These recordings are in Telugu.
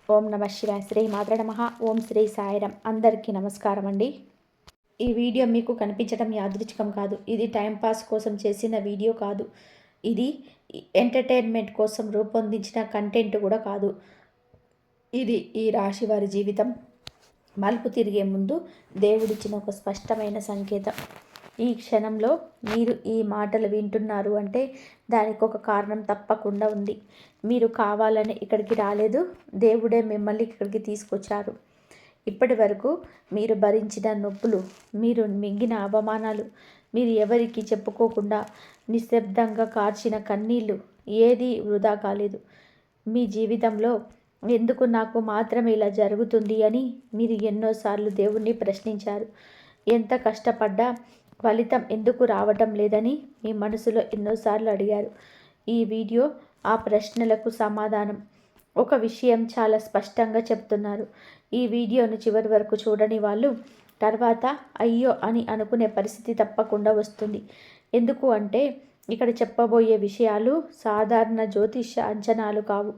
ఓం నమ శివాయ. శ్రీ మాత్ర నమః. ఓం శ్రీ సాయిరం. అందరికీ నమస్కారం అండి. ఈ వీడియో మీకు కనిపించడం యాదృచ్ఛికం కాదు. ఇది టైంపాస్ కోసం చేసిన వీడియో కాదు. ఇది ఎంటర్టైన్మెంట్ కోసం రూపొందించిన కంటెంట్ కూడా కాదు. ఇది ఈ రాశి వారి జీవితం మలుపు తిరిగే ముందు దేవుడిచ్చిన ఒక స్పష్టమైన సంకేతం. ఈ క్షణంలో మీరు ఈ మాటలు వింటున్నారు అంటే దానికి ఒక కారణం తప్పకుండా ఉంది. మీరు కావాలని ఇక్కడికి రాలేదు, దేవుడే మిమ్మల్ని ఇక్కడికి తీసుకొచ్చారు. ఇప్పటి వరకు మీరు భరించిన నొప్పులు, మీరు మింగిన అవమానాలు, మీరు ఎవరికి చెప్పుకోకుండా నిశ్శబ్దంగా కార్చిన కన్నీళ్ళు ఏదీ వృధా కాలేదు. మీ జీవితంలో ఎందుకు నాకు మాత్రమే ఇలా జరుగుతుంది అని మీరు ఎన్నోసార్లు దేవుణ్ణి ప్రశ్నించారు. ఎంత కష్టపడ్డా ఫలితం ఎందుకు రావటం లేదని మీ మనసులో ఎన్నోసార్లు అడిగారు. ఈ వీడియో ఆ ప్రశ్నలకు సమాధానం. ఒక విషయం చాలా స్పష్టంగా చెప్తున్నారు. ఈ వీడియోను చివరి వరకు చూడని వాళ్ళు తర్వాత అయ్యో అని అనుకునే పరిస్థితి తప్పకుండా వస్తుంది. ఎందుకు అంటే ఇక్కడ చెప్పబోయే విషయాలు సాధారణ జ్యోతిష అంచనాలు కావు.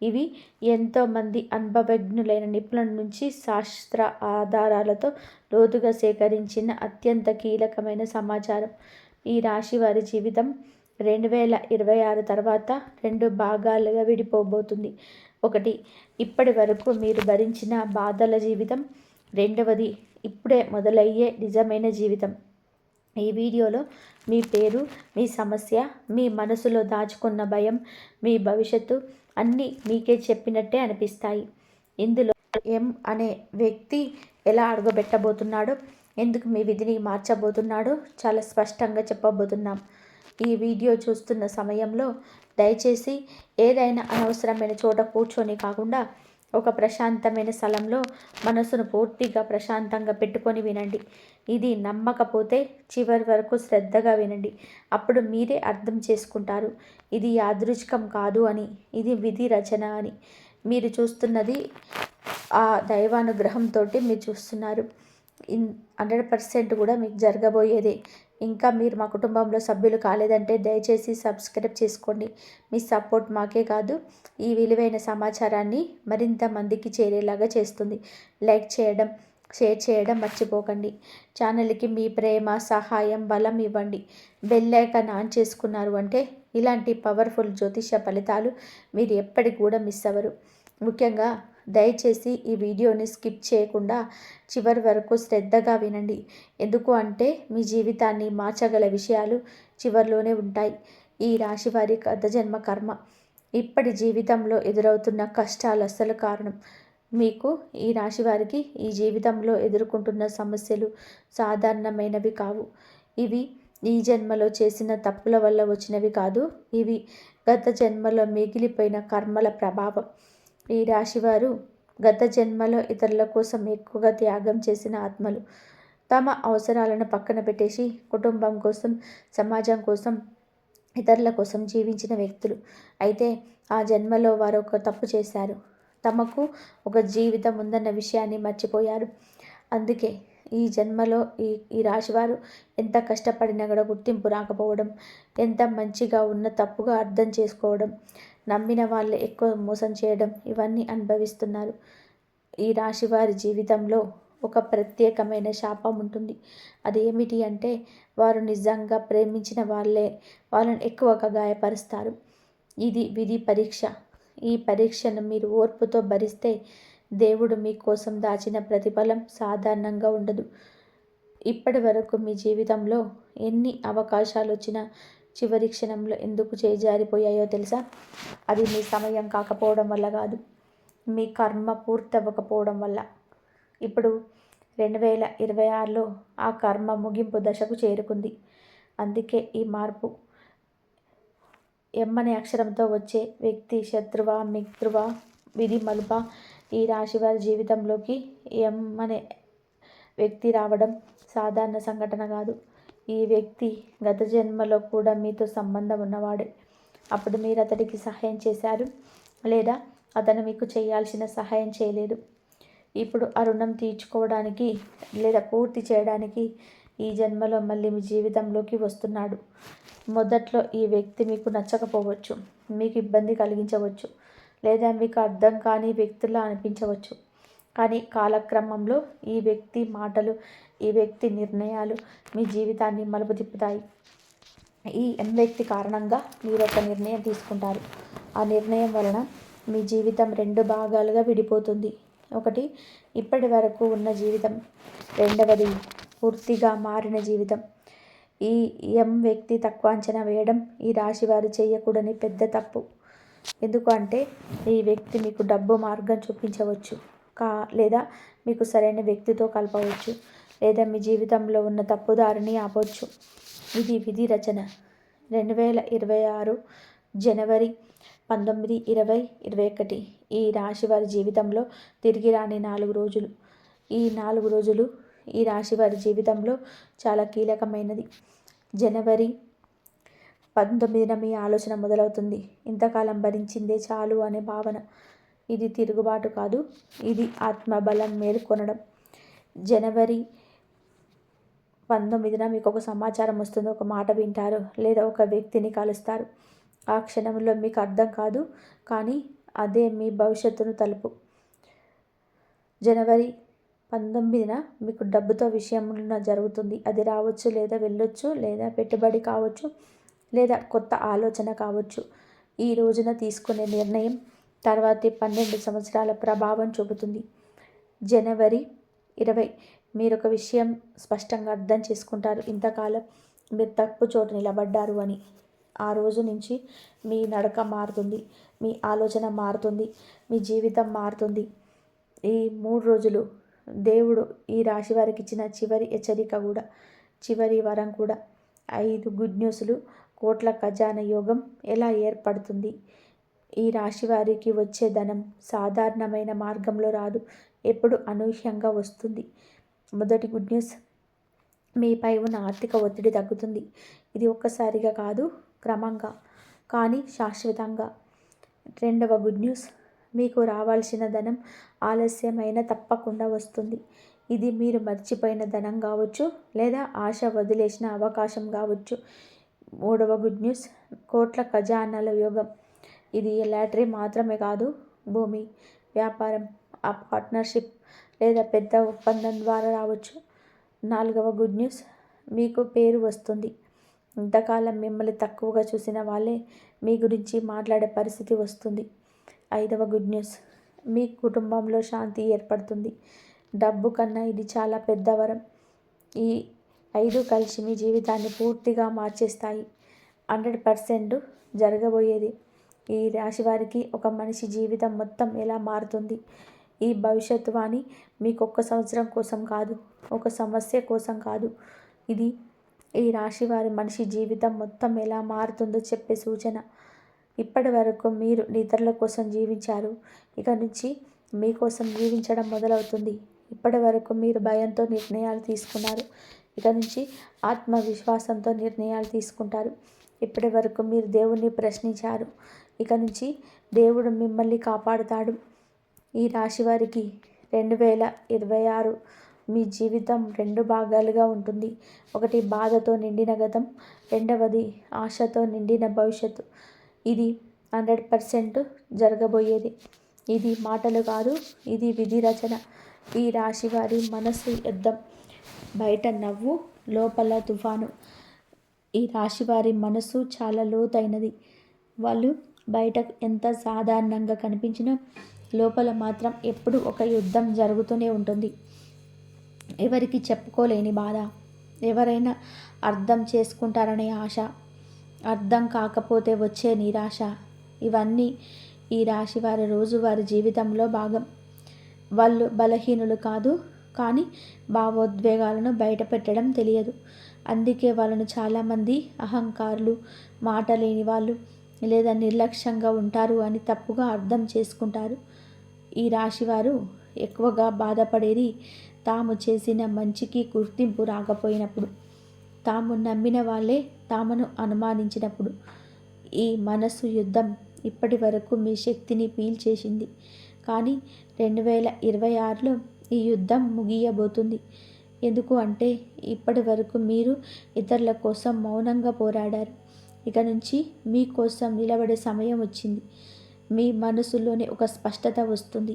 ఇవి ఎంతోమంది అనుభవజ్ఞులైన నిపుణుల నుంచి శాస్త్ర ఆధారాలతో లోతుగా సేకరించిన అత్యంత కీలకమైన సమాచారం. ఈ రాశి వారి జీవితం 2026 తర్వాత 2 భాగాలుగా విడిపోబోతుంది. ఒకటి, ఇప్పటి వరకు మీరు భరించిన బాధల జీవితం. రెండవది, ఇప్పుడే మొదలయ్యే నిజమైన జీవితం. ఈ వీడియోలో మీ పేరు, మీ సమస్య, మీ మనసులో దాచుకున్న భయం, మీ భవిష్యత్తు అన్నీ మీకే చెప్పినట్టే అనిపిస్తాయి. ఇందులో ఎం అనే వ్యక్తి ఎలా అడుగబెట్టబోతున్నాడో, ఎందుకు మీ విధిని మార్చబోతున్నాడో చాలా స్పష్టంగా చెప్పబోతున్నాం. ఈ వీడియో చూస్తున్న సమయంలో దయచేసి ఏదైనా అనవసరమైన చోట కూర్చొని కాకుండా ఒక ప్రశాంతమైన స్థలంలో మనసును పూర్తిగా ప్రశాంతంగా పెట్టుకొని వినండి. ఇది నమ్మకపోతే చివరి వరకు శ్రద్ధగా వినండి. అప్పుడు మీరే అర్థం చేసుకుంటారు ఇది యాదృచ్ఛికం కాదు అని, ఇది విధి రచన అని. మీరు చూస్తున్నది ఆ దైవానుగ్రహంతో మీరు చూస్తున్నారు. 100% కూడా మీకు జరగబోయేదే. ఇంకా మీరు మా కుటుంబంలో సభ్యులు కాలేదంటే దయచేసి సబ్స్క్రైబ్ చేసుకోండి. మీ సపోర్ట్ మాకే కాదు, ఈ విలువైన సమాచారాన్ని మరింత మందికి చేరేలాగా చేస్తుంది. లైక్ చేయడం, షేర్ చేయడం మర్చిపోకండి. ఛానల్కి మీ ప్రేమ, సహాయం, బలం ఇవ్వండి. బెల్ ఐకాన్ ఆన్ చేసుకున్నారు అంటే ఇలాంటి పవర్ఫుల్ జ్యోతిష ఫలితాలు మీరు ఎప్పటికి కూడా మిస్ అవ్వరు. ముఖ్యంగా దయచేసి ఈ వీడియోని స్కిప్ చేయకుండా చివరి వరకు శ్రద్ధగా వినండి. ఎందుకు అంటే మీ జీవితాన్ని మార్చగల విషయాలు చివరిలోనే ఉంటాయి. ఈ రాశి వారి గత జన్మ కర్మ, ఇప్పటి జీవితంలో ఎదురవుతున్న కష్టాలు అసలు కారణం. మీకు ఈ రాశి వారికి ఈ జీవితంలో ఎదుర్కొంటున్న సమస్యలు సాధారణమైనవి కావు. ఇవి ఈ జన్మలో చేసిన తప్పుల వల్ల వచ్చినవి కాదు. ఇవి గత జన్మలో మిగిలిపోయిన కర్మల ప్రభావం. ఈ రాశివారు గత జన్మలో ఇతరుల కోసం ఎక్కువగా త్యాగం చేసిన ఆత్మలు. తమ అవసరాలను పక్కన పెట్టేసి కుటుంబం కోసం, సమాజం కోసం, ఇతరుల కోసం జీవించిన వ్యక్తులు. అయితే ఆ జన్మలో వారు ఒక తప్పు చేశారు. తమకు ఒక జీవితం ఉందన్న విషయాన్ని మర్చిపోయారు. అందుకే ఈ జన్మలో ఈ రాశివారు ఎంత కష్టపడినా కూడా గుర్తింపు రాకపోవడం, ఎంత మంచిగా ఉన్న తప్పుగా అర్థం చేసుకోవడం, నమ్మిన వాళ్ళే ఎక్కువ మోసం చేయడం, ఇవన్నీ అనుభవిస్తున్నారు. ఈ రాశివారి జీవితంలో ఒక ప్రత్యేకమైన శాపం ఉంటుంది. అది ఏమిటి అంటే వారు నిజంగా ప్రేమించిన వాళ్ళని ఎక్కువగా గాయపరుస్తారు. ఇది విధి పరీక్ష. ఈ పరీక్షను మీరు ఓర్పుతో భరిస్తే దేవుడు మీకోసం దాచిన ప్రతిఫలం సాధారణంగా ఉండదు. ఇప్పటి వరకు మీ జీవితంలో ఎన్ని అవకాశాలు వచ్చినా చివరి క్షణంలో ఎందుకు చేజారిపోయాయో తెలుసా? అది మీ సమయం కాకపోవడం వల్ల కాదు, మీ కర్మ పూర్తవ్వకపోవడం వల్ల. ఇప్పుడు 2026లో ఆ కర్మ ముగింపు దశకు చేరుకుంది. అందుకే ఈ మార్పు. ఎమ్మనే అక్షరంతో వచ్చే వ్యక్తి శత్రువా, మిత్రువా, విధి మలుప, ఈ రాశివారి జీవితంలోకి ఎమ్మనే వ్యక్తి రావడం సాధారణ సంఘటన కాదు. ఈ వ్యక్తి గత జన్మలో కూడా మీతో సంబంధం ఉన్నవాడే. అప్పుడు మీరు అతడికి సహాయం చేశారు, లేదా అతను మీకు చేయాల్సిన సహాయం చేయలేదు. ఇప్పుడు ఆ రుణం తీర్చుకోవడానికి లేదా పూర్తి చేయడానికి ఈ జన్మలో మళ్ళీ మీ జీవితంలోకి వస్తున్నాడు. మొదట్లో ఈ వ్యక్తి మీకు నచ్చకపోవచ్చు, మీకు ఇబ్బంది కలిగించవచ్చు, లేదా మీకు అర్థం కాని వ్యక్తులా అనిపించవచ్చు. కానీ కాలక్రమంలో ఈ వ్యక్తి మాటలు, ఈ వ్యక్తి నిర్ణయాలు మీ జీవితాన్ని మలుపు తిప్పుతాయి. ఈ వ్యక్తి కారణంగా మీరు ఒక నిర్ణయం తీసుకుంటారు. ఆ నిర్ణయం వలన మీ జీవితం 2 భాగాలుగా విడిపోతుంది. ఒకటి ఇప్పటి వరకు ఉన్న జీవితం, రెండవది పూర్తిగా మారిన జీవితం. ఈ వ్యక్తి తక్కువ అంచనా వేయడం ఈ రాశి వారు చేయకూడని పెద్ద తప్పు. ఎందుకంటే ఈ వ్యక్తి మీకు డబ్బు మార్గం చూపించవచ్చు, లేదా మీకు సరైన వ్యక్తితో కలపవచ్చు, లేదా మీ జీవితంలో ఉన్న తప్పుదారిని ఆపవచ్చు. ఇది విధి రచన. 2026 జనవరి 19, 20, 21 ఈ రాశి వారి జీవితంలో తిరిగి రాని 4 రోజులు. ఈ 4 రోజులు ఈ రాశి వారి జీవితంలో చాలా కీలకమైనది. జనవరి 19న మీ ఆలోచన మొదలవుతుంది. ఇంతకాలం భరించిందే చాలు అనే భావన. ఇది తిరుగుబాటు కాదు, ఇది ఆత్మబలం మేల్కొనడం. జనవరి 19న మీకు ఒక సమాచారం వస్తుంది, ఒక మాట వింటారు, లేదా ఒక వ్యక్తిని కలుస్తారు. ఆ క్షణంలో మీకు అర్థం కాదు, కానీ అదే మీ భవిష్యత్తును తలుపు. జనవరి 19న మీకు డబ్బుతో విషయం జరుగుతుంది. అది రావచ్చు, లేదా వెళ్ళొచ్చు, లేదా పెట్టుబడి కావచ్చు, లేదా కొత్త ఆలోచన కావచ్చు. ఈ రోజున తీసుకునే నిర్ణయం తర్వాతి 12 సంవత్సరాల ప్రభావం చూపుతుంది. జనవరి 20 మీరు ఒక విషయం స్పష్టంగా అర్థం చేసుకుంటారు. ఇంతకాలం మీరు తప్పు చోటు నిలబడ్డారు అని. ఆ రోజు నుంచి మీ నడక మారుతుంది, మీ ఆలోచన మారుతుంది, మీ జీవితం మారుతుంది. ఈ 3 రోజులు దేవుడు ఈ రాశి వారికి ఇచ్చిన చివరి హెచ్చరిక కూడా, చివరి వరం కూడా. 5 గుడ్ న్యూస్లు. కోట్ల ఖజానా యోగం ఎలా ఏర్పడుతుంది? ఈ రాశి వారికి వచ్చే ధనం సాధారణమైన మార్గంలో రాదు, ఎప్పుడు అనూహ్యంగా వస్తుంది. మొదటి గుడ్ న్యూస్, మీపై ఉన్న ఆర్థిక ఒత్తిడి తగ్గుతుంది. ఇది ఒక్కసారిగా కాదు, క్రమంగా, కానీ శాశ్వతంగా. రెండవ గుడ్ న్యూస్, మీకు రావాల్సిన ధనం ఆలస్యమైన తప్పకుండా వస్తుంది. ఇది మీరు మర్చిపోయిన ధనం కావచ్చు, లేదా ఆశ వదిలేసిన అవకాశం కావచ్చు. మూడవ గుడ్ న్యూస్, కోట్ల ఖజానాల యోగం. ఇది లాటరీ మాత్రమే కాదు, భూమి, వ్యాపారం, ఆ పార్ట్నర్షిప్, లేదా పెద్ద ఒప్పందం ద్వారా రావచ్చు. నాలుగవ గుడ్ న్యూస్, మీకు పేరు వస్తుంది. ఇంతకాలం మిమ్మల్ని తక్కువగా చూసిన వాళ్ళే మీ గురించి మాట్లాడే పరిస్థితి వస్తుంది. ఐదవ గుడ్ న్యూస్, మీ కుటుంబంలో శాంతి ఏర్పడుతుంది. డబ్బు కన్నా ఇది చాలా పెద్ద వరం. ఈ 5 కలిసి మీ జీవితాన్ని పూర్తిగా మార్చేస్తాయి. 100% జరగబోయేది. ఈ రాశి వారికి ఒక మనిషి జీవితం మొత్తం ఎలా మారుతుంది. ఈ భవిష్యత్తు వాణి మీకు ఒక్క సంవత్సరం కోసం కాదు, ఒక సమస్య కోసం కాదు. ఇది ఈ రాశి వారి మనిషి జీవితం మొత్తం ఎలా మారుతుందో చెప్పే సూచన. ఇప్పటి వరకు మీరు ఇతరుల కోసం జీవించారు, ఇక నుంచి మీకోసం జీవించడం మొదలవుతుంది. ఇప్పటి వరకు మీరు భయంతో నిర్ణయాలు తీసుకున్నారు, ఇక నుంచి ఆత్మవిశ్వాసంతో నిర్ణయాలు తీసుకుంటారు. ఇప్పటి వరకు మీరు దేవుణ్ణి ప్రశ్నించారు, ఇక నుంచి దేవుడు మిమ్మల్ని కాపాడుతాడు. ఈ రాశి వారికి 2026 మీ జీవితం 2 భాగాలుగా ఉంటుంది. ఒకటి బాధతో నిండిన గతం, రెండవది ఆశతో నిండిన భవిష్యత్తు. ఇది 100% జరగబోయేది. ఇది మాటలు కాదు, ఇది విధి రచన. ఈ రాశి వారి మనసు యుద్ధం, బయట నవ్వు, లోపల తుఫాను. ఈ రాశి వారి మనసు చాలా లోతైనది. వాళ్ళు బయట ఎంత సాధారణంగా కనిపించినా లోపల మాత్రం ఎప్పుడు ఒక యుద్ధం జరుగుతూనే ఉంటుంది. ఎవరికి చెప్పుకోలేని బాధ, ఎవరైనా అర్థం చేసుకుంటారనే ఆశ, అర్థం కాకపోతే వచ్చే నిరాశ, ఇవన్నీ ఈ రాశి వారి రోజువారి జీవితంలో భాగం. వాళ్ళు బలహీనులు కాదు, కానీ భావోద్వేగాలను బయట పెట్టడం తెలియదు. అందుకే వాళ్ళను చాలామంది అహంకారులు, మాట లేని వాళ్ళు, లేదా నిర్లక్ష్యంగా ఉంటారు అని తప్పుగా అర్థం చేసుకుంటారు. ఈ రాశివారు ఎక్కువగా బాధపడేది తాము చేసిన మంచికి గుర్తింపు రాకపోయినప్పుడు, తాము నమ్మిన వాళ్ళే తామును అనుమానించినప్పుడు. ఈ మనసు యుద్ధం ఇప్పటి వరకు మీ శక్తిని పీల్చేసింది, కానీ 2026లో ఈ యుద్ధం ముగియబోతుంది. ఎందుకు అంటే ఇప్పటి వరకు మీరు ఇతరుల కోసం మౌనంగా పోరాడారు, ఇక నుంచి మీకోసం నిలబడే సమయం వచ్చింది. మీ మనసులోని ఒక స్పష్టత వస్తుంది.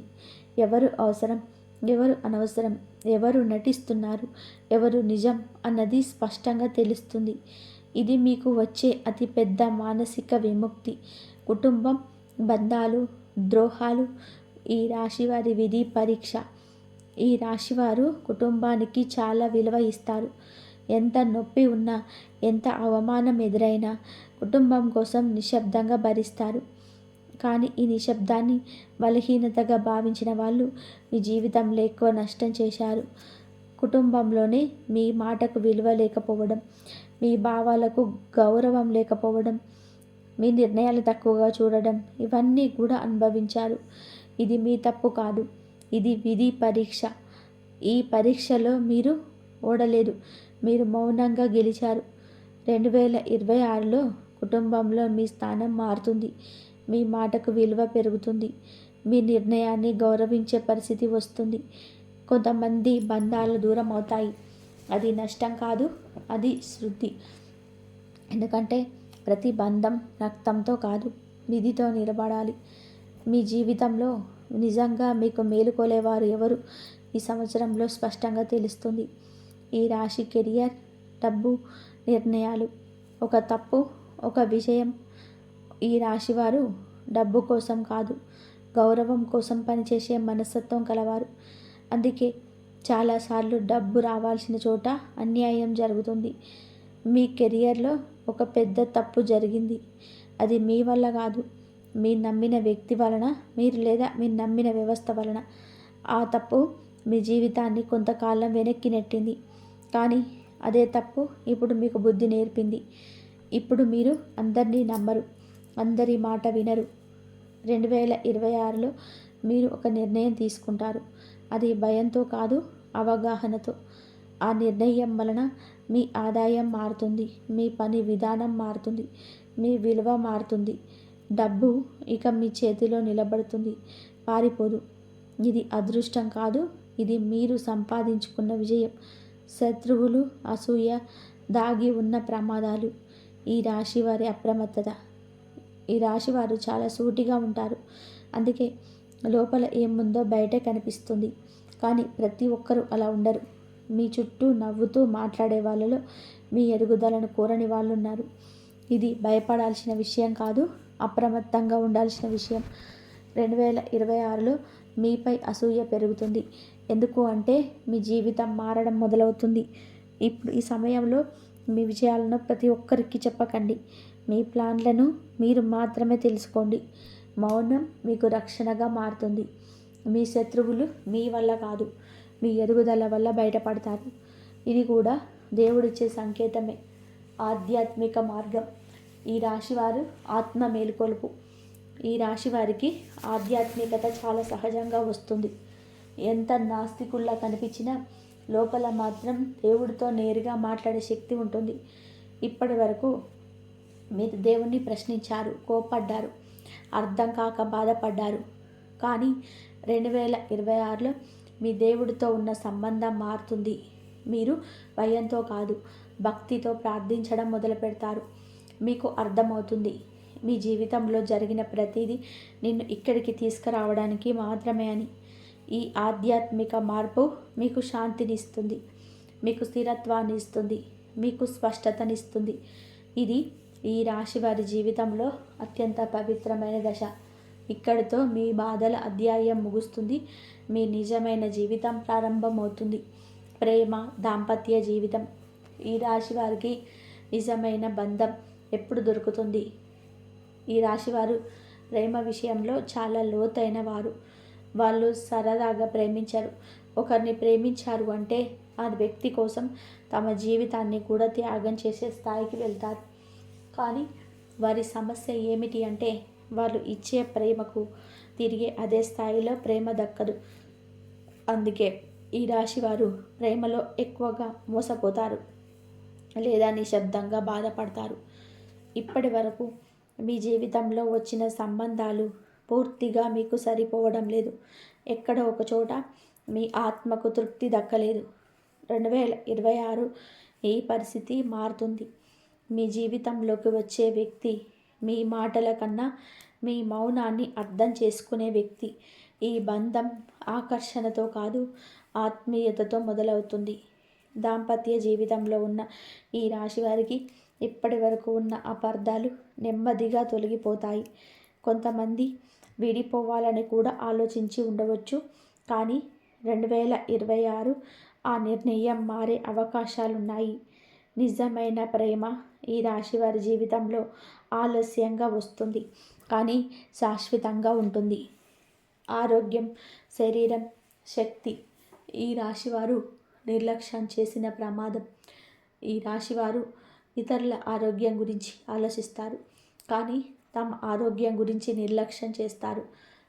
ఎవరు అవసరం, ఎవరు అనవసరం, ఎవరు నటిస్తున్నారు, ఎవరు నిజం అన్నది స్పష్టంగా తెలుస్తుంది. ఇది మీకు వచ్చే అతిపెద్ద మానసిక విముక్తి. కుటుంబం, బంధాలు, ద్రోహాలు ఈ రాశివారి విధి పరీక్ష. ఈ రాశివారు కుటుంబానికి చాలా విలువ ఇస్తారు. ఎంత నొప్పి ఉన్నా, ఎంత అవమానం ఎదురైనా కుటుంబం కోసం నిశ్శబ్దంగా భరిస్తారు. కానీ ఈ నిశ్శబ్దాన్ని బలహీనతగా భావించిన వాళ్ళు మీ జీవితంలో ఎక్కువ నష్టం చేశారు. కుటుంబంలోనే మీ మాటకు విలువ లేకపోవడం, మీ భావాలకు గౌరవం లేకపోవడం, మీ నిర్ణయాలు తక్కువగా చూడడం, ఇవన్నీ కూడా అనుభవించారు. ఇది మీ తప్పు కాదు, ఇది విధి పరీక్ష. ఈ పరీక్షలో మీరు ఓడలేదు, మీరు మౌనంగా గెలిచారు. 2026లో కుటుంబంలో మీ స్థానం మారుతుంది. మీ మాటకు విలువ పెరుగుతుంది. మీ నిర్ణయాన్ని గౌరవించే పరిస్థితి వస్తుంది. కొంతమంది బంధాలు దూరం అవుతాయి. అది నష్టం కాదు, అది శృద్ధి. ఎందుకంటే ప్రతి బంధం రక్తంతో కాదు, విధితో నిలబడాలి. మీ జీవితంలో నిజంగా మీకు మేలుకోలేవారు ఎవరు ఈ సంవత్సరంలో స్పష్టంగా తెలుస్తుంది. ఈ రాశి కెరియర్, డబ్బు, నిర్ణయాలు. ఒక తప్పు, ఒక విజయం. ఈ రాశివారు డబ్బు కోసం కాదు, గౌరవం కోసం పనిచేసే మనస్తత్వం కలవారు. అందుకే చాలాసార్లు డబ్బు రావాల్సిన చోట అన్యాయం జరుగుతుంది. మీ కెరియర్లో ఒక పెద్ద తప్పు జరిగింది. అది మీ వల్ల కాదు, మీ నమ్మిన వ్యక్తి వలన, లేదా మీరు నమ్మిన వ్యవస్థ వలన. ఆ తప్పు మీ జీవితాన్ని కొంతకాలం వెనక్కి నెట్టింది. కానీ అదే తప్పు ఇప్పుడు మీకు బుద్ధి నేర్పింది. ఇప్పుడు మీరు అందరినీ నమ్మరు, అందరి మాట వినరు. 2026లో మీరు ఒక నిర్ణయం తీసుకుంటారు. అది భయంతో కాదు, అవగాహనతో. ఆ నిర్ణయం వలన మీ ఆదాయం మారుతుంది, మీ పని విధానం మారుతుంది, మీ విలువ మారుతుంది. డబ్బు ఇక మీ చేతిలో నిలబడుతుంది, పారిపోదు. ఇది అదృష్టం కాదు, ఇది మీరు సంపాదించుకున్న విజయం. శత్రువులు, అసూయ, దాగి ఉన్న ప్రమాదాలు. ఈ రాశి వారి అప్రమత్తత. ఈ రాశివారు చాలా సూటిగా ఉంటారు. అందుకే లోపల ఏముందో బయట కనిపిస్తుంది. కానీ ప్రతి ఒక్కరూ అలా ఉండరు. మీ చుట్టూ నవ్వుతూ మాట్లాడే వాళ్ళలో మీ ఎదుగుదలను కోరని వాళ్ళు ఉన్నారు. ఇది భయపడాల్సిన విషయం కాదు, అప్రమత్తంగా ఉండాల్సిన విషయం. 2026లో మీపై అసూయ పెరుగుతుంది. ఎందుకు అంటే మీ జీవితం మారడం మొదలవుతుంది. ఇప్పుడు ఈ సమయంలో మీ విజయాలను ప్రతి ఒక్కరికి చెప్పకండి. మీ ప్లాన్లను మీరు మాత్రమే తెలుసుకోండి. మౌనం మీకు రక్షణగా మారుతుంది. మీ శత్రువులు మీ వల్ల కాదు, మీ ఎదుగుదల వల్ల బయటపడతారు. ఇది కూడా దేవుడిచ్చే సంకేతమే. ఆధ్యాత్మిక మార్గం. ఈ రాశివారు ఆత్మ మేలుకొలుపు. ఈ రాశివారికి ఆధ్యాత్మికత చాలా సహజంగా వస్తుంది. ఎంత నాస్తికుల్లా కనిపించినా లోపల మాత్రం దేవుడితో నేరుగా మాట్లాడే శక్తి ఉంటుంది. ఇప్పటి వరకు మీరు దేవుణ్ణి ప్రశ్నించారు, కోపడ్డారు, అర్థం కాక బాధపడ్డారు. కానీ 2026లో మీ దేవుడితో ఉన్న సంబంధం మారుతుంది. మీరు భయంతో కాదు, భక్తితో ప్రార్థించడం మొదలు పెడతారు. మీకు అర్థమవుతుంది, మీ జీవితంలో జరిగిన ప్రతిదీ నిన్ను ఇక్కడికి తీసుకురావడానికి మాత్రమే అని. ఈ ఆధ్యాత్మిక మార్పు మీకు శాంతినిస్తుంది, మీకు స్థిరత్వాన్ని ఇస్తుంది, మీకు స్పష్టతనిస్తుంది. ఇది ఈ రాశి వారి జీవితంలో అత్యంత పవిత్రమైన దశ. ఇక్కడితో మీ బాధల అధ్యాయం ముగుస్తుంది. మీ నిజమైన జీవితం ప్రారంభమవుతుంది. ప్రేమ, దాంపత్య జీవితం. ఈ రాశి వారికి నిజమైన బంధం ఎప్పుడు దొరుకుతుంది? ఈ రాశివారు ప్రేమ విషయంలో చాలా లోతైన వారు. వాళ్ళు సరదాగా ప్రేమించరు. ఒకరిని ప్రేమించారు అంటే ఆ వ్యక్తి కోసం తమ జీవితాన్ని కూడా త్యాగం చేసే స్థాయికి వెళ్తారు. కానీ వారి సమస్య ఏమిటి అంటే వాళ్ళు ఇచ్చే ప్రేమకు తిరిగి అదే స్థాయిలో ప్రేమ దక్కదు. అందుకే ఈ రాశి వారు ప్రేమలో ఎక్కువగా మోసపోతారు లేదా నిశ్శబ్దంగా బాధపడతారు. ఇప్పటి వరకు మీ జీవితంలో వచ్చిన సంబంధాలు పూర్తిగా మీకు సరిపోవడం లేదు. ఎక్కడో ఒక చోట మీ ఆత్మకు తృప్తి దక్కలేదు. 2026 ఈ పరిస్థితి మారుతుంది. మీ జీవితంలోకి వచ్చే వ్యక్తి మీ మాటల కన్నా మీ మౌనాన్ని అర్థం చేసుకునే వ్యక్తి. ఈ బంధం ఆకర్షణతో కాదు, ఆత్మీయతతో మొదలవుతుంది. దాంపత్య జీవితంలో ఉన్న ఈ రాశి వారికి ఇప్పటి వరకు ఉన్న అపార్థాలు నెమ్మదిగా తొలగిపోతాయి. కొంతమంది విడిపోవాలని కూడా ఆలోచించి ఉండవచ్చు. కానీ 2026 ఆ నిర్ణయం మారే అవకాశాలున్నాయి. నిజమైన ప్రేమ ఈ రాశి వారి జీవితంలో ఆలస్యంగా వస్తుంది, కానీ శాశ్వతంగా ఉంటుంది. ఆరోగ్యం, శరీరం, శక్తి ఈ రాశివారు నిర్లక్ష్యం చేసిన ప్రమాదం. ఈ రాశివారు ఇతరుల ఆరోగ్యం గురించి ఆలోచిస్తారు, కానీ తమ ఆరోగ్యం గురించి నిర్లక్ష్యం చేస్తారు.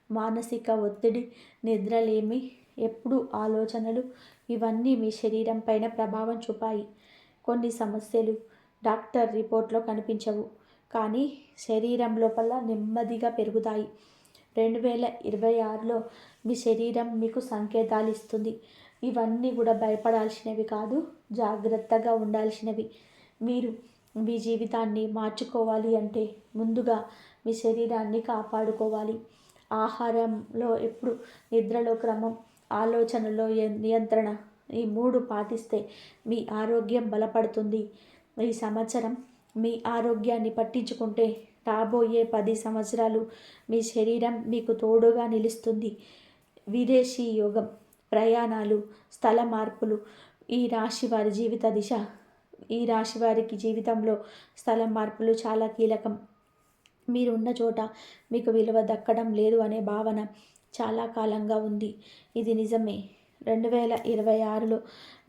మానసిక ఒత్తిడి, నిద్రలేమి, ఎప్పుడు ఆలోచనలు ఇవన్నీ మీ శరీరం పైన ప్రభావం చూపాయి. కొన్ని సమస్యలు డాక్టర్ రిపోర్ట్లో కనిపించవు, కానీ శరీరం లోపల నెమ్మదిగా పెరుగుతాయి. 2026లో మీ శరీరం మీకు సంకేతాలు ఇస్తుంది. ఇవన్నీ కూడా భయపడాల్సినవి కాదు, జాగ్రత్తగా ఉండాల్సినవి. మీరు మీ జీవితాన్ని మార్చుకోవాలి అంటే ముందుగా మీ శరీరాన్ని కాపాడుకోవాలి. ఆహారంలో ఎప్పుడు, నిద్రలో క్రమం, ఆలోచనలో నియంత్రణ, ఈ 3 పాటిస్తే మీ ఆరోగ్యం బలపడుతుంది. ఈ సంవత్సరం మీ ఆరోగ్యాన్ని పట్టించుకుంటే రాబోయే 10 సంవత్సరాలు మీ శరీరం మీకు తోడుగా నిలుస్తుంది. విదేశీ యోగం, ప్రయాణాలు, స్థల మార్పులు ఈ రాశి వారి జీవిత దిశ. ఈ రాశి వారికి జీవితంలో స్థల మార్పులు చాలా కీలకం. మీరు ఉన్న చోట మీకు విలువ దక్కడం లేదు అనే భావన చాలా కాలంగా ఉంది. ఇది నిజమే. 2026లో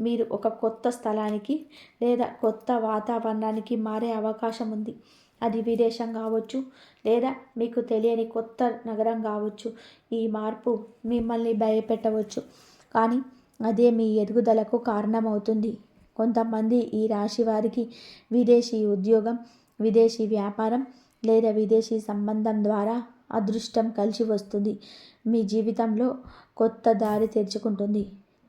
మీరు ఒక కొత్త స్థలానికి లేదా కొత్త వాతావరణానికి మారే అవకాశం ఉంది. అది విదేశం కావచ్చు, లేదా మీకు తెలియని కొత్త నగరం కావచ్చు. ఈ మార్పు మిమ్మల్ని భయపెట్టవచ్చు, కానీ అదే మీ ఎదుగుదలకు కారణమవుతుంది. కొంతమంది ఈ రాశి వారికి విదేశీ ఉద్యోగం, విదేశీ వ్యాపారం లేదా విదేశీ సంబంధం ద్వారా అదృష్టం కలిసి వస్తుంది. మీ జీవితంలో కొత్త దారి తెరుచుకుంటుంది.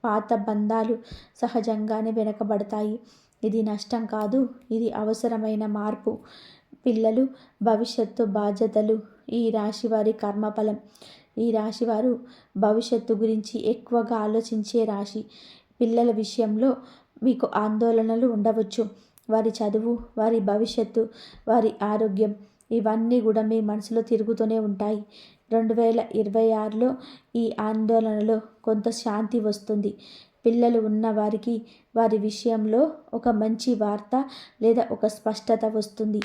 పాత బంధాలు సహజంగానే వెనకబడతాయి. ఇది నష్టం కాదు, ఇది అవసరమైన మార్పు. పిల్లలు, భవిష్యత్తు బాధ్యతలు ఈ రాశివారి కర్మఫలం. ఈ రాశివారు భవిష్యత్తు గురించి ఎక్కువగా ఆలోచించే రాశి. పిల్లల విషయంలో మీకు ఆందోళనలు ఉండవచ్చు. వారి చదువు, వారి భవిష్యత్తు, వారి ఆరోగ్యం ఇవన్నీ కూడా మీ మనసులో తిరుగుతూనే ఉంటాయి. 2026లో ఈ ఆందోళనలో కొంత శాంతి వస్తుంది. పిల్లలు ఉన్న వారికి వారి విషయంలో ఒక మంచి వార్త లేదా ఒక స్పష్టత వస్తుంది.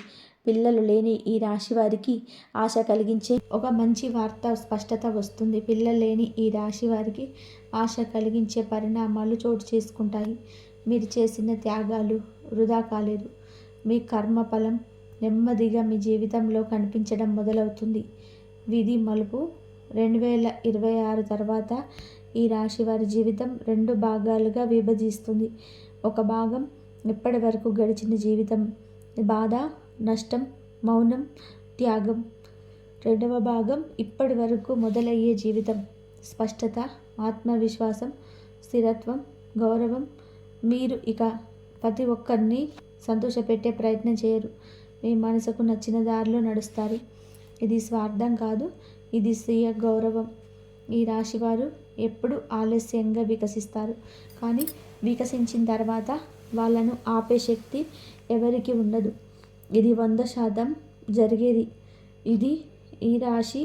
పిల్లలు లేని ఈ రాశి వారికి ఆశ కలిగించే ఒక మంచి వార్త, స్పష్టత వస్తుంది. పిల్లలు లేని ఈ రాశి వారికి ఆశ కలిగించే పరిణామాలు చోటు చేసుకుంటాయి. మీరు చేసిన త్యాగాలు వృధా కాలేదు. మీ కర్మఫలం నెమ్మదిగా మీ జీవితంలో కనిపించడం మొదలవుతుంది. విధి మలుపు. 2026 తర్వాత ఈ రాశి వారి జీవితం 2 భాగాలుగా విభజిస్తుంది. ఒక భాగం ఇప్పటి వరకు గడిచిన జీవితం, బాధ, నష్టం, మౌనం, త్యాగం. రెండవ భాగం ఇప్పటి వరకు మొదలయ్యే జీవితం, స్పష్టత, ఆత్మవిశ్వాసం, స్థిరత్వం, గౌరవం. మీరు ఇక ప్రతి ఒక్కరిని సంతోషపెట్టే ప్రయత్నం చేయరు. మీ మనసుకు నచ్చిన దారిలో నడుస్తారు. ఇది స్వార్థం కాదు, ఇది స్వీయ గౌరవం. ఈ రాశివారు ఎప్పుడు ఆలస్యంగా వికసిస్తారు, కానీ వికసించిన తర్వాత వాళ్ళను ఆపే శక్తి ఎవరికి ఉండదు. ఇది 100% జరిగేది. ఇది ఈ రాశి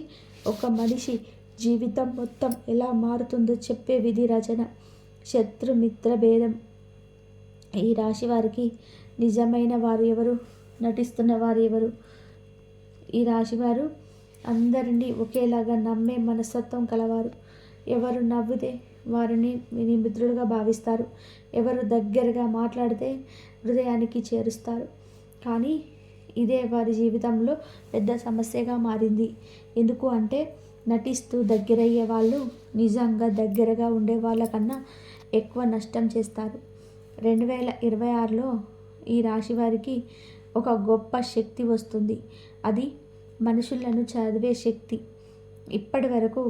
ఒక మనిషి జీవితం మొత్తం ఎలా మారుతుందో చెప్పే విధి రచన. శత్రుమిత్ర భేదం. ఈ రాశి వారికి నిజమైన వారు ఎవరు, నటిస్తున్న వారు ఎవరు? ఈ రాశివారు అందరినీ ఒకేలాగా నమ్మే మనస్తత్వం కలవారు. ఎవరు నవ్వితే వారిని మిత్రులుగా భావిస్తారు. ఎవరు దగ్గరగా మాట్లాడితే హృదయానికి చేరుస్తారు. కానీ ఇదే వారి జీవితంలో పెద్ద సమస్యగా మారింది. ఎందుకు అంటే నటిస్తూ దగ్గరయ్యే వాళ్ళు నిజంగా దగ్గరగా ఉండే వాళ్ళకన్నా ఎక్కువ నష్టం చేస్తారు. 2026లో ఈ రాశి వారికి ఒక గొప్ప శక్తి వస్తుంది. అది మనుషులను చదివే శక్తి. ఇప్పటి వరకు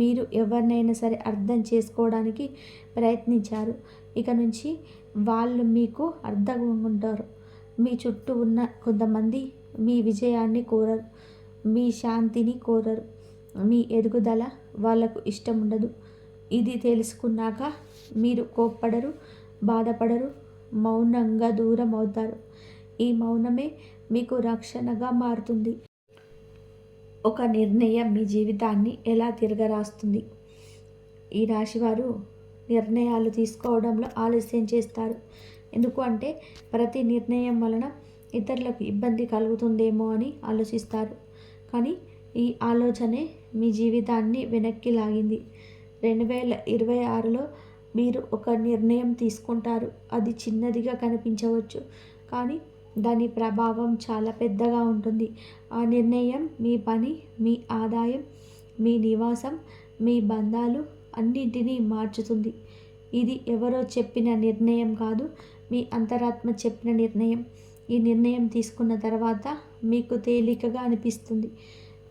మీరు ఎవరినైనా సరే అర్థం చేసుకోవడానికి ప్రయత్నించారు. ఇక నుంచి వాళ్ళు మీకు అర్థం ఉంటారు. మీ చుట్టూ ఉన్న కొంతమంది మీ విజయాన్ని కోరరు. మీ శాంతిని కోరరు. మీ ఎదుగుదల వాళ్ళకు ఇష్టం ఉండదు. ఇది తెలుసుకున్నాక మీరు కోప్పడరు, బాధపడరు, మౌనంగా దూరం అవుతారు. ఈ మౌనమే మీకు రక్షణగా మారుతుంది. ఒక నిర్ణయం మీ జీవితాన్ని ఎలా తిరగరాస్తుంది. ఈ రాశివారు నిర్ణయాలు తీసుకోవడంలో ఆలస్యం చేస్తారు. ఎందుకు అంటే ప్రతి నిర్ణయం వలన ఇతరులకు ఇబ్బంది కలుగుతుందేమో అని ఆలోచిస్తారు. కానీ ఈ ఆలోచనే మీ జీవితాన్ని వెనక్కి లాగింది. 2026లో మీరు ఒక నిర్ణయం తీసుకుంటారు. అది చిన్నదిగా కనిపించవచ్చు, కానీ దాని ప్రభావం చాలా పెద్దగా ఉంటుంది. ఆ నిర్ణయం మీ పని, మీ ఆదాయం, మీ నివాసం, మీ బంధాలు అన్నింటినీ మార్చుతుంది. ఇది ఎవరో చెప్పిన నిర్ణయం కాదు, మీ అంతరాత్మ చెప్పిన నిర్ణయం. ఈ నిర్ణయం తీసుకున్న తర్వాత మీకు తేలికగా అనిపిస్తుంది.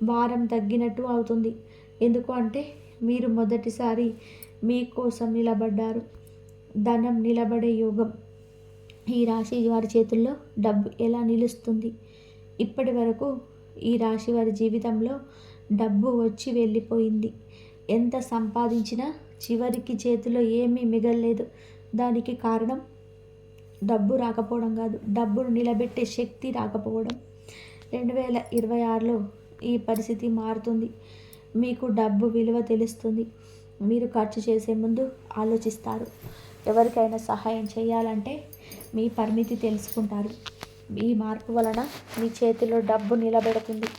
భారం తగ్గినట్టు అవుతుంది. ఎందుకు అంటే మీరు మొదటిసారి మీకోసం నిలబడ్డారు. ధనం నిలబడే యోగం. ఈ రాశి వారి చేతుల్లో డబ్బు ఎలా నిలుస్తుంది? ఇప్పటి వరకు ఈ రాశి వారి జీవితంలో డబ్బు వచ్చి వెళ్ళిపోయింది. ఎంత సంపాదించినా చివరికి చేతిలో ఏమీ మిగల్లేదు. దానికి కారణం డబ్బు రాకపోవడం కాదు, డబ్బును నిలబెట్టే శక్తి రాకపోవడం. 2026లో ఈ పరిస్థితి మారుతుంది. మీకు డబ్బు విలువ తెలుస్తుంది. మీరు ఖర్చు చేసే ముందు ఆలోచిస్తారు. ఎవరికైనా సహాయం చేయాలంటే మీ పరిమితి తెలుసుకుంటారు. ఈ మార్పు వలన మీ చేతిలో డబ్బు నిలబెడుతుంది.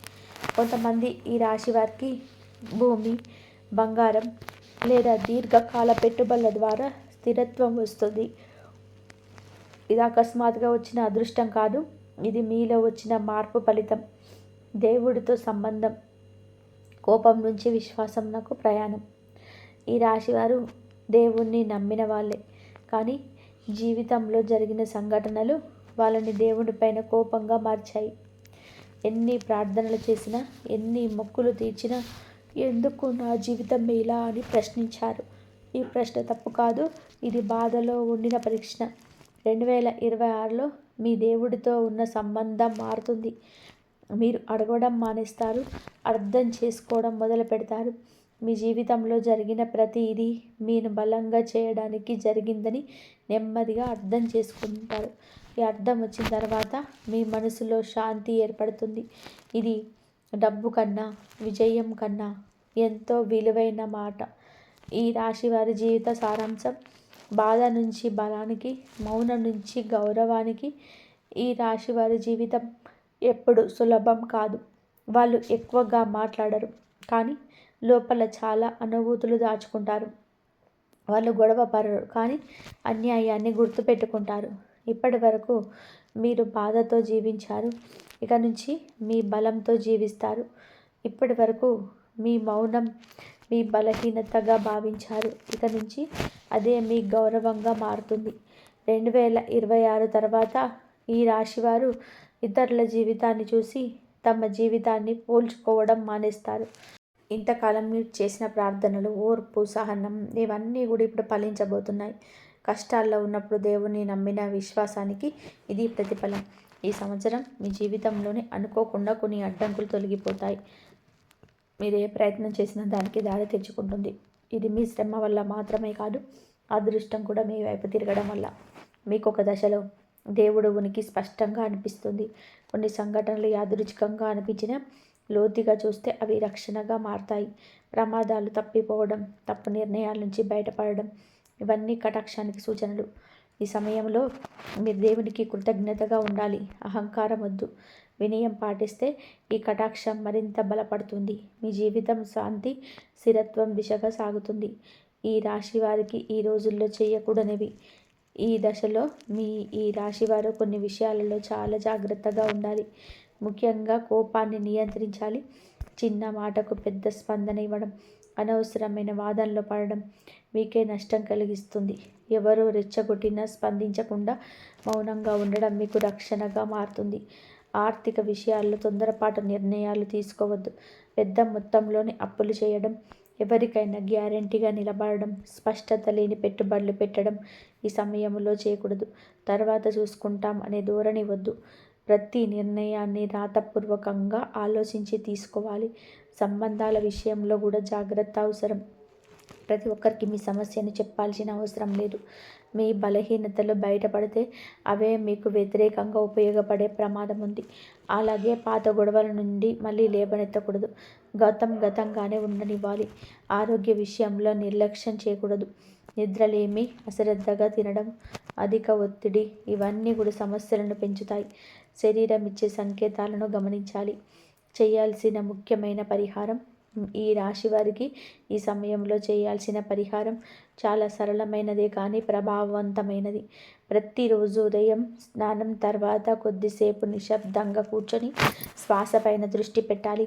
కొంతమంది ఈ రాశి వారికి భూమి, బంగారం లేదా దీర్ఘకాల పెట్టుబడుల ద్వారా స్థిరత్వం వస్తుంది. ఇది అకస్మాత్తుగా వచ్చిన అదృష్టం కాదు, ఇది మీలో వచ్చిన మార్పు ఫలితం. దేవుడితో సంబంధం. కోపం నుంచి విశ్వాసంకు ప్రయాణం. ఈ రాశివారు దేవుణ్ణి నమ్మిన వాళ్ళే, కానీ జీవితంలో జరిగిన సంఘటనలు వాళ్ళని దేవుడిపైన కోపంగా మార్చాయి. ఎన్ని ప్రార్థనలు చేసినా, ఎన్ని మొక్కులు తీర్చినా ఎందుకు నా జీవితం ఇలా అని ప్రశ్నించారు. ఈ ప్రశ్న తప్పు కాదు, ఇది బాధలో ఉండిన ప్రశ్న. 2026లో మీ దేవుడితో ఉన్న సంబంధం మారుతుంది. మీరు అడగడం మానేస్తారు, అర్థం చేసుకోవడం మొదలు పెడతారు. మీ జీవితంలో జరిగిన ప్రతిదీ మీరు బలంగా చేయడానికి జరిగిందని నెమ్మదిగా అర్థం చేసుకుంటారు. ఈ అర్థం వచ్చిన తర్వాత మీ మనసులో శాంతి ఏర్పడుతుంది. ఇది డబ్బు కన్నా, విజయం కన్నా ఎంతో విలువైన మాట. ఈ రాశి వారి జీవిత సారాంశం. బాధ నుంచి బలానికి, మౌనం నుంచి గౌరవానికి. ఈ రాశి వారి జీవితం ఎప్పుడు సులభం కాదు. వాళ్ళు ఎక్కువగా మాట్లాడరు, కానీ లోపల చాలా అనుభూతులు దాచుకుంటారు. వాళ్ళు గొడవ పడరు, కానీ అన్యాయాన్ని గుర్తుపెట్టుకుంటారు. ఇప్పటి వరకు మీరు బాధతో జీవించారు, ఇక నుంచి మీ బలంతో జీవిస్తారు. ఇప్పటి వరకు మీ మౌనం మీ బలహీనతగా భావించారు, ఇక నుంచి అదే మీ గౌరవంగా మారుతుంది. 2026 తర్వాత ఈ రాశివారు ఇతరుల జీవితాన్ని చూసి తమ జీవితాన్ని పోల్చుకోవడం మానేస్తారు. ఇంతకాలం మీరు చేసిన ప్రార్థనలు, ఓర్పు, సహనం ఇవన్నీ కూడా ఇప్పుడు ఫలించబోతున్నాయి. కష్టాల్లో ఉన్నప్పుడు దేవుని నమ్మిన విశ్వాసానికి ఇది ప్రతిఫలం. ఈ సంవత్సరం మీ జీవితంలోనే అనుకోకుండా కొన్ని అడ్డంకులు తొలగిపోతాయి. మీరు ఏ ప్రయత్నం చేసినా దానికి దారి తెచ్చుకుంటుంది. ఇది మీ శ్రమ వల్ల మాత్రమే కాదు, అదృష్టం కూడా మీ వైపు తిరగడం వల్ల. మీకు ఒక దశలో దేవుడు ఉనికి స్పష్టంగా అనిపిస్తుంది. కొన్ని సంఘటనలు యాదృచ్ఛికంగా అనిపించినా లోతుగా చూస్తే అవి రక్షణగా మారతాయి. ప్రమాదాలు తప్పిపోవడం, తప్పు నిర్ణయాల నుంచి బయటపడడం ఇవన్నీ కటాక్షానికి సూచనలు. ఈ సమయంలో మీరు దేవునికి కృతజ్ఞతగా ఉండాలి. అహంకారం వద్దు. వినయం పాటిస్తే ఈ కటాక్షం మరింత బలపడుతుంది. మీ జీవితం శాంతి, స్థిరత్వం దిశగా సాగుతుంది. ఈ రాశి వారికి ఈ రోజుల్లో చేయకూడనివి. ఈ దశలో ఈ రాశివారు కొన్ని విషయాలలో చాలా జాగ్రత్తగా ఉండాలి. ముఖ్యంగా కోపాన్ని నియంత్రించాలి. చిన్న మాటకు పెద్ద స్పందన ఇవ్వడం, అనవసరమైన వాదనలో పడడం మీకే నష్టం కలిగిస్తుంది. ఎవరో రెచ్చగొట్టినా స్పందించకుండా మౌనంగా ఉండడం మీకు రక్షణగా మారుతుంది. ఆర్థిక విషయాల్లో తొందరపాటు నిర్ణయాలు తీసుకోవద్దు. పెద్ద మొత్తంలోని అప్పులు చేయడం, ఎవరికైనా గ్యారెంటీగా నిలబడడం, స్పష్టత లేని పెట్టుబడులు పెట్టడం ఈ సమయంలో చేయకూడదు. తర్వాత చూసుకుంటాం అనే ధోరణి వద్దు. ప్రతి నిర్ణయాన్ని రాతపూర్వకంగా ఆలోచించి తీసుకోవాలి. సంబంధాల విషయంలో కూడా జాగ్రత్త అవసరం. ప్రతి ఒక్కరికి మీ సమస్యను చెప్పాల్సిన అవసరం లేదు. మీ బలహీనతలు బయటపడితే అవే మీకు వ్యతిరేకంగా ఉపయోగపడే ప్రమాదం ఉంది. అలాగే పాత గొడవల నుండి మళ్ళీ లేవనెత్తకూడదు. గతంగానే ఉండనివ్వాలి. ఆరోగ్య విషయంలో నిర్లక్ష్యం చేయకూడదు. నిద్రలేమి, అశ్రద్ధగా తినడం, అధిక ఒత్తిడి ఇవన్నీ కూడా సమస్యలను పెంచుతాయి. శరీరం ఇచ్చే సంకేతాలను గమనించాలి. చేయాల్సిన ముఖ్యమైన పరిహారం, ఈ రాశి వారికి ఈ సమయంలో చేయాల్సిన పరిహారం చాలా సరళమైనదే కానీ ప్రభావవంతమైనది. ప్రతిరోజు ఉదయం స్నానం తర్వాత కొద్దిసేపు నిశ్శబ్దంగా కూర్చొని శ్వాస పైన దృష్టి పెట్టాలి.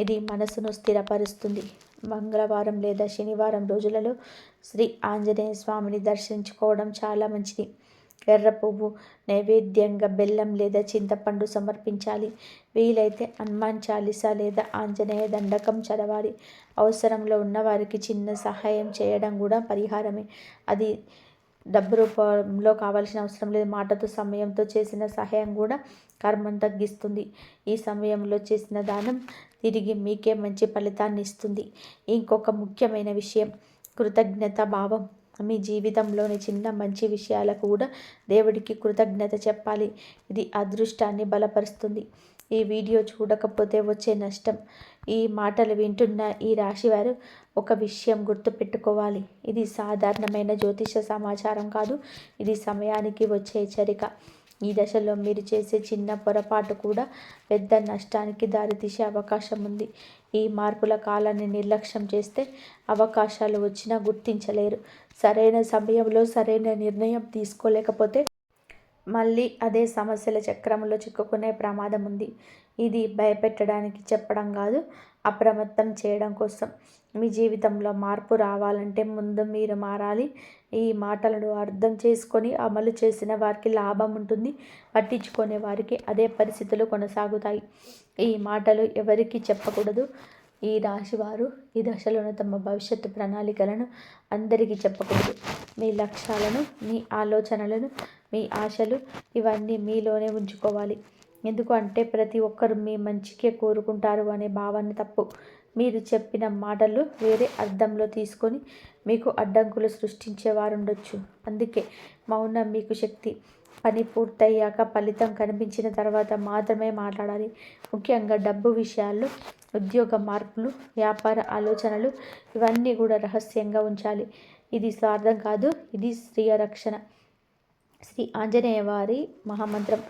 ఇది మనసును స్థిరపరుస్తుంది. మంగళవారం లేదా శనివారం రోజులలో శ్రీ ఆంజనేయ స్వామిని దర్శించుకోవడం చాలా మంచిది. ఎర్ర పువ్వు నైవేద్యంగా బెల్లం లేదా చింతపండు సమర్పించాలి. వీలైతే హనుమాన్ చాలీసా లేదా ఆంజనేయ దండకం చదవాలి. అవసరంలో ఉన్నవారికి చిన్న సహాయం చేయడం కూడా పరిహారమే. అది డబ్బు రూపంలో కావాల్సిన అవసరం లేదు. మాటతో సమయంతో చేసిన సహాయం కూడా కర్మను తగ్గిస్తుంది. ఈ సమయంలో చేసిన దానం తిరిగి మీకే మంచి ఫలితాన్ని ఇస్తుంది. ఇంకొక ముఖ్యమైన విషయం, కృతజ్ఞత భావం. మీ జీవితంలోని చిన్న మంచి విషయాలకు కూడా దేవుడికి కృతజ్ఞత చెప్పాలి. ఇది అదృష్టాన్ని బలపరుస్తుంది. ఈ వీడియో చూడకపోతే వచ్చే నష్టం. ఈ మాటలు వింటున్న ఈ రాశివారు ఒక విషయం గుర్తుపెట్టుకోవాలి. ఇది సాధారణమైన జ్యోతిష సమాచారం కాదు. ఇది సమయానికి వచ్చే హెచ్చరిక. ఈ దశలో మీరు చేసే చిన్న పొరపాటు కూడా పెద్ద నష్టానికి దారితీసే అవకాశం ఉంది. ఈ మార్పుల కాలాన్ని నిర్లక్ష్యం చేస్తే అవకాశాలు వచ్చినా గుర్తించలేరు. సరైన సమయంలో సరైన నిర్ణయం తీసుకోలేకపోతే మళ్ళీ అదే సమస్యల చక్రంలో చిక్కుకునే ప్రమాదం ఉంది. ఇది భయపెట్టడానికి చెప్పడం కాదు, అప్రమత్తం చేయడం కోసం. మీ జీవితంలో మార్పు రావాలంటే ముందు మీరు మారాలి. ఈ మాటలను అర్థం చేసుకొని అమలు చేసిన వారికి లాభం ఉంటుంది. పట్టించుకునే వారికి అదే పరిస్థితులు కొనసాగుతాయి. ఈ మాటలు ఎవరికి చెప్పకూడదు. ఈ రాశివారు ఈ దశలోనే తమ భవిష్యత్తు ప్రణాళికలను అందరికీ చెప్పకూడదు. మీ లక్ష్యాలను, మీ ఆలోచనలను, మీ ఆశలు ఇవన్నీ మీలోనే ఉంచుకోవాలి. ఎందుకు అంటే ప్రతి ఒక్కరు మీ మంచికే కోరుకుంటారు అనే భావన తప్పు. మీరు చెప్పిన మాటలు వేరే అర్థంలో తీసుకొని మీకు అడ్డంకులు సృష్టించేవారు ఉండొచ్చు. అందుకే మౌనం మీకు శక్తి. పని పూర్తయ్యాక ఫలితం కనిపించిన తర్వాత మాత్రమే మాట్లాడాలి. ముఖ్యంగా డబ్బు విషయాల్లో, ఉద్యోగ మార్పులు, వ్యాపార ఆలోచనలు ఇవన్నీ కూడా రహస్యంగా ఉంచాలి. ఇది స్వార్థం కాదు, ఇది స్వీయ రక్షణ. శ్రీ ఆంజనేయ వారి మహామంత్రం.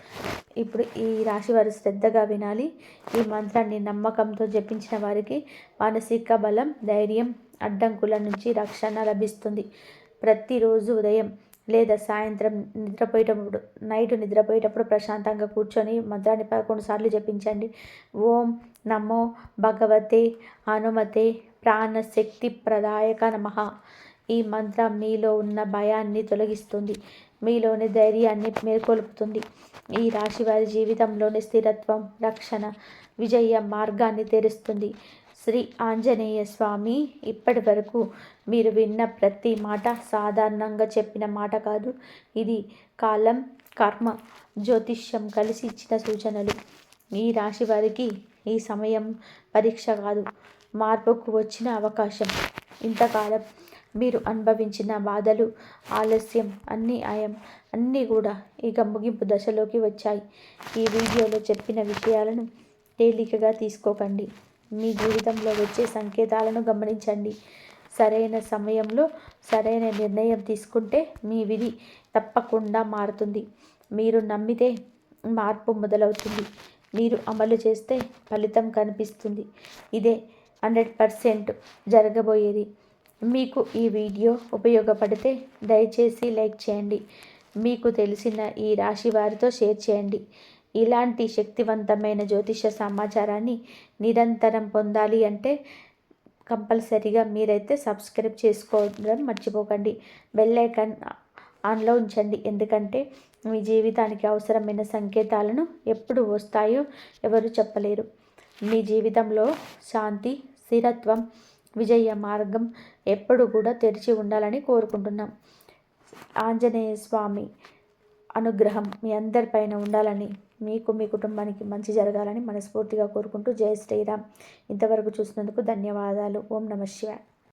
ఇప్పుడు ఈ రాశి వారు శ్రద్ధగా వినాలి. ఈ మంత్రాన్ని నమ్మకంతో జపించిన వారికి మానసిక బలం, ధైర్యం, అడ్డంకుల నుంచి రక్షణ లభిస్తుంది. ప్రతిరోజు ఉదయం లేదా సాయంత్రం నైట్ నిద్రపోయేటప్పుడు ప్రశాంతంగా కూర్చొని మంత్రాన్ని 11 సార్లు జపించండి. ఓం నమో భగవతే హనుమతే ప్రాణశక్తి ప్రదాయక నమః. ఈ మంత్రం మీలో ఉన్న భయాన్ని తొలగిస్తుంది, మీలోని ధైర్యాన్ని మేల్కొల్పుతుంది. ఈ రాశి వారి జీవితంలోని స్థిరత్వం, రక్షణ, విజయ మార్గాన్ని తెరుస్తుంది. శ్రీ ఆంజనేయ స్వామి ఇప్పటి వరకు మీరు విన్న ప్రతి మాట సాధారణంగా చెప్పిన మాట కాదు. ఇది కాలం, కర్మ, జ్యోతిష్యం కలిసి ఇచ్చిన సూచనలు. ఈ రాశి వారికి ఈ సమయం పరీక్ష కాదు, మార్పుకు వచ్చిన అవకాశం. ఇంతకాలం మీరు అనుభవించిన బాధలు, ఆలస్యం, అన్నీ కూడా ఇక ముగింపు దశలోకి వచ్చాయి. ఈ వీడియోలో చెప్పిన విషయాలను తేలికగా తీసుకోకండి. మీ జీవితంలో వచ్చే సంకేతాలను గమనించండి. సరైన సమయంలో సరైన నిర్ణయం తీసుకుంటే మీ విధి తప్పకుండా మారుతుంది. మీరు నమ్మితే మార్పు మొదలవుతుంది. మీరు అమలు చేస్తే ఫలితం కనిపిస్తుంది. ఇదే 100% జరగబోయేది. మీకు ఈ వీడియో ఉపయోగపడితే దయచేసి లైక్ చేయండి. మీకు తెలిసిన ఈ రాశి వారితో షేర్ చేయండి. ఇలాంటి శక్తివంతమైన జ్యోతిష సమాచారాన్ని నిరంతరం పొందాలి అంటే కంపల్సరీగా మీరైతే సబ్స్క్రైబ్ చేసుకోవడం మర్చిపోకండి. బెల్ ఐకాన్ ఆన్లో ఉంచండి. ఎందుకంటే మీ జీవితానికి అవసరమైన సంకేతాలను ఎప్పుడు వస్తాయో ఎవరు చెప్పలేరు. మీ జీవితంలో శాంతి, స్థిరత్వం, విజయ మార్గం ఎప్పుడు కూడా తెరిచి ఉండాలని కోరుకుంటున్నాం. ఆంజనేయ స్వామి అనుగ్రహం మీ అందరిపైన ఉండాలని, మీకు మీ కుటుంబానికి మంచి జరగాలని మనస్ఫూర్తిగా కోరుకుంటూ జై శ్రీరామ్. ఇంతవరకు చూసినందుకు ధన్యవాదాలు. ఓం నమః శివాయ.